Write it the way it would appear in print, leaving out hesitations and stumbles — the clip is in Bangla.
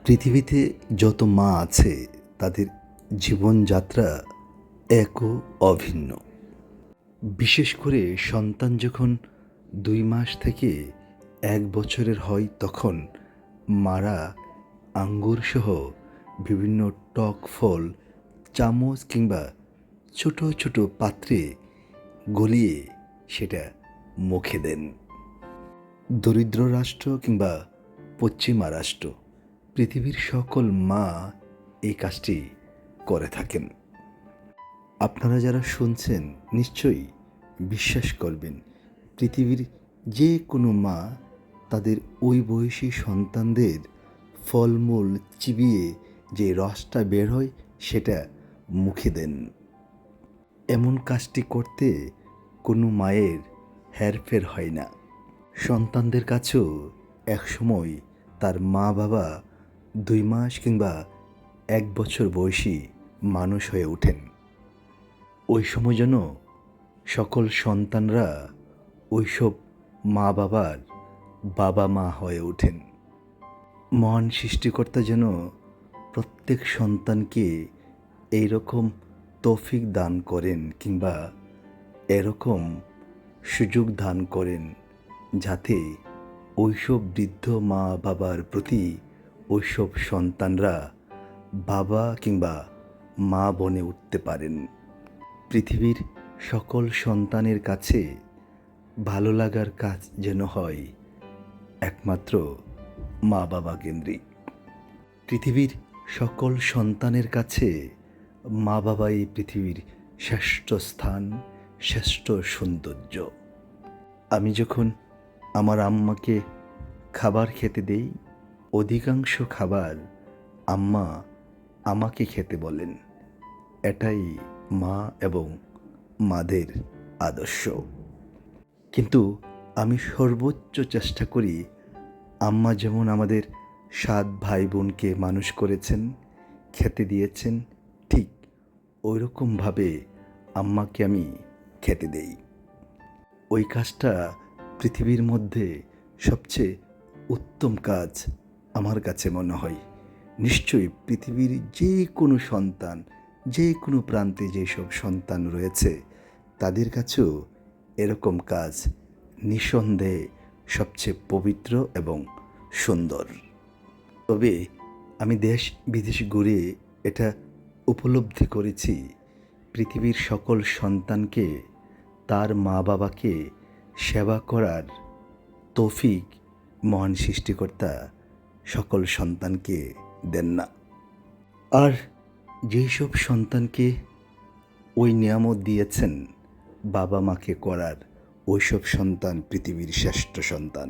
পৃথিবীতে যত মা আছে তাদের জীবনযাত্রা একও অভিন্ন। বিশেষ করে সন্তান যখন ২ মাস থেকে ১ বছরের হয় তখন মারা আঙ্গুরসহ বিভিন্ন টক ফল চামচ কিংবা ছোট ছোট পাত্রে গলিয়ে সেটা মুখে দেন। দরিদ্র রাষ্ট্র কিংবা পশ্চিমা রাষ্ট্র, পৃথিবীর সকল মা এই কাজটি করে থাকেন। আপনারা যারা শুনছেন নিশ্চয়ই বিশ্বাস করবেন, পৃথিবীর যে কোনো মা তাদের ওই বয়সী সন্তানদের ফলমূল চিবিয়ে যে রসটা বের হয় সেটা মুখে দেন। এমন কাজটি করতে কোনো মায়ের হেরফের হয় না। সন্তানদের কাছেও একসময় তার মা বাবা ২ মাস কিংবা ১ বছর বয়সী মানুষ হয়ে ওঠেন। ওই সময় যেন সকল সন্তানরা ওইসব মা বাবার বাবা মা হয়ে ওঠেন। মহান সৃষ্টিকর্তা যেন প্রত্যেক সন্তানকে এইরকম তৌফিক দান করেন কিংবা এরকম সুযোগ দান করেন যাতে ওইসব বৃদ্ধ মা বাবার প্রতি ওইসব সন্তানরা বাবা কিংবা মা বনে উঠতে পারেন। পৃথিবীর সকল সন্তানের কাছে ভালো লাগার কাজ যেন হয় একমাত্র মা বাবা কেন্দ্রিক। পৃথিবীর সকল সন্তানের কাছে মা বাবাই পৃথিবীর শ্রেষ্ঠ স্থান, শ্রেষ্ঠ সৌন্দর্য। আমি যখন আমার আম্মাকে খাবার খেতে দেই, অধিকাংশ খাবার আম্মা আমাকে খেতে বলেন। এটাই মা এবং মাদের আদর্শ। কিন্তু আমি সর্বোচ্চ চেষ্টা করি আম্মা যেমন আমাদের ৭ ভাই বোনকে মানুষ করেছেন, খেতে দিয়েছেন, ঠিক ওইরকমভাবে আম্মাকে আমি খেতে দেই। ওই কাজটা পৃথিবীর মধ্যে সবচেয়ে উত্তম কাজ আমার কাছে মনে হয়। নিশ্চয়ই পৃথিবীর যে কোনো সন্তান, যে কোনো প্রান্তে যেসব সন্তান রয়েছে তাদের কাছেও এরকম কাজ নিঃসন্দেহে সবচেয়ে পবিত্র এবং সুন্দর। তবে আমি দেশ বিদেশ ঘুরে এটা উপলব্ধি করেছি, পৃথিবীর সকল সন্তানকে তার মা বাবাকে সেবা করার তৌফিক মহান সৃষ্টিকর্তা সকল সন্তানকে দেন না। আর যেসব সন্তানকে ওই নিয়ামত দিয়েছেন বাবা মাকে করার, ওইসব সন্তান পৃথিবীর শ্রেষ্ঠ সন্তান।